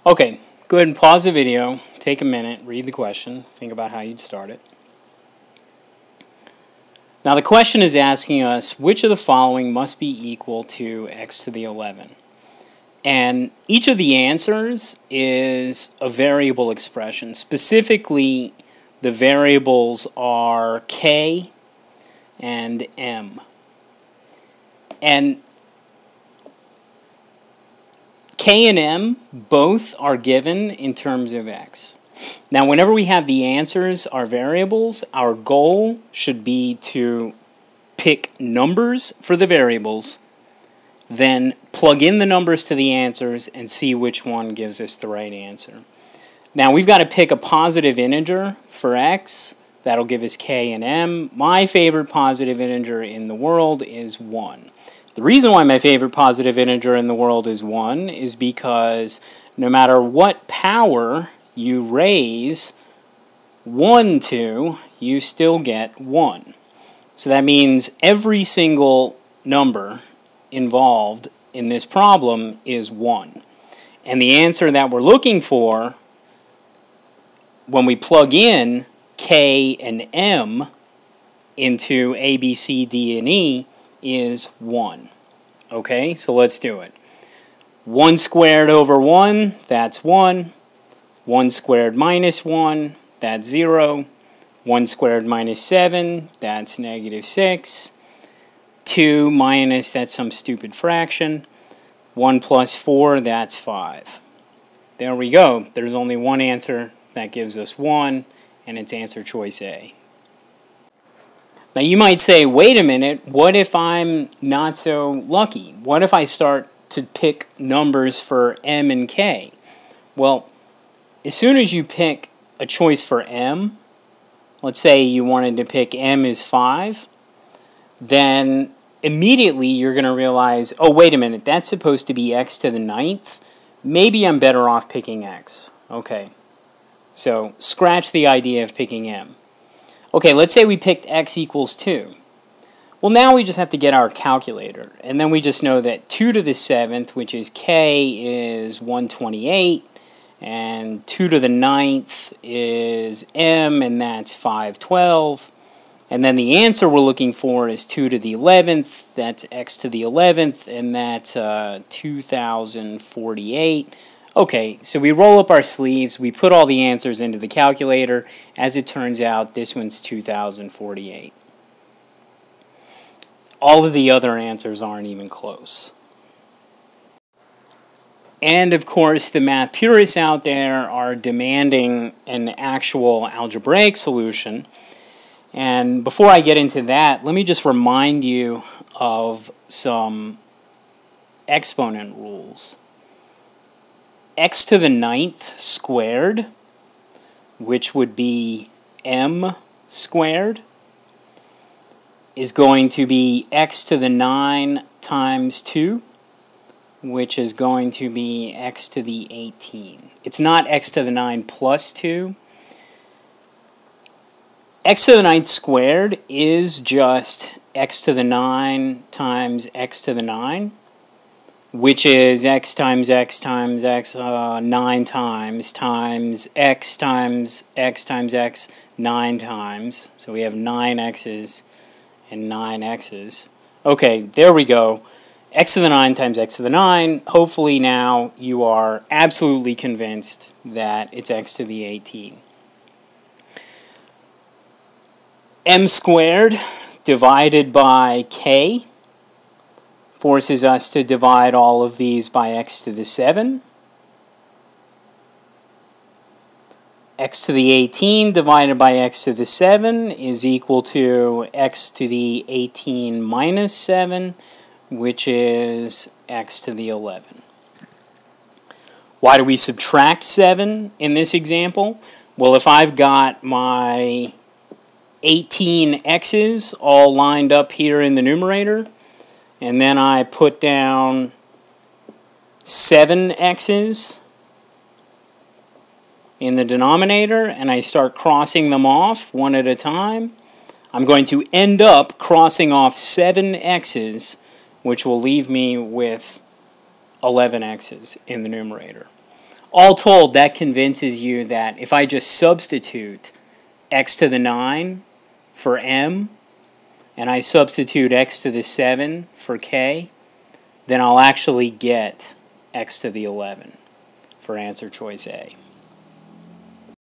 Okay, go ahead and pause the video, take a minute, read the question, think about how you'd start it. Now the question is asking us which of the following must be equal to x to the 11. And each of the answers is a variable expression. Specifically, the variables are k and m. And k and m both are given in terms of x. Now, whenever we have the answers, our variables, our goal should be to pick numbers for the variables, then plug in the numbers to the answers and see which one gives us the right answer. Now, we've got to pick a positive integer for x. That'll give us k and m. My favorite positive integer in the world is 1. The reason why my favorite positive integer in the world is 1 is because no matter what power you raise 1 to, you still get 1. So that means every single number involved in this problem is 1. And the answer that we're looking for when we plug in k and m into a, b, c, d, and e is 1. Okay, so let's do it. 1 squared over 1, that's 1. 1 squared minus 1, that's 0. 1 squared minus 7, that's negative 6. 2 minus, that's some stupid fraction. 1 plus 4, that's 5. There we go. There's only one answer that gives us 1, and it's answer choice A. Now you might say, wait a minute, what if I'm not so lucky? What if I start to pick numbers for m and k? Well, as soon as you pick a choice for m, let's say you wanted to pick m is 5, then immediately you're going to realize, oh, wait a minute, that's supposed to be x to the 9th. Maybe I'm better off picking x. Okay, so scratch the idea of picking m. Okay, let's say we picked x equals 2. Well, now we just have to get our calculator, and then we just know that 2 to the 7th, which is k, is 128, and 2 to the 9th is m, and that's 512. And then the answer we're looking for is 2 to the 11th, that's x to the 11th, and that's 2048. Okay, so we roll up our sleeves, we put all the answers into the calculator. As it turns out, this one's 2048. All of the other answers aren't even close. And of course, the math purists out there are demanding an actual algebraic solution. And before I get into that, let me just remind you of some exponent rules. X to the 9th squared, which would be m squared, is going to be x to the 9 times 2, which is going to be x to the 18. It's not x to the 9 plus 2. X to the 9th squared is just x to the 9 times x to the 9, which is x times x times x 9 times x times x times x 9 times. So we have 9 x's and 9 x's. Okay, there we go. X to the 9 times x to the 9. Hopefully now you are absolutely convinced that it's x to the 18. M squared divided by k forces us to divide all of these by x to the 7. X to the 18 divided by x to the 7 is equal to x to the 18 minus 7, which is x to the 11. Why do we subtract 7 in this example? Well, if I've got my 18 x's all lined up here in the numerator, and then I put down 7 x's in the denominator, and I start crossing them off one at a time, I'm going to end up crossing off 7 x's, which will leave me with 11 x's in the numerator. all told, that convinces you that if I just substitute x to the 9 for m, and I substitute x to the 7 for k, then I'll actually get x to the 11 for answer choice A.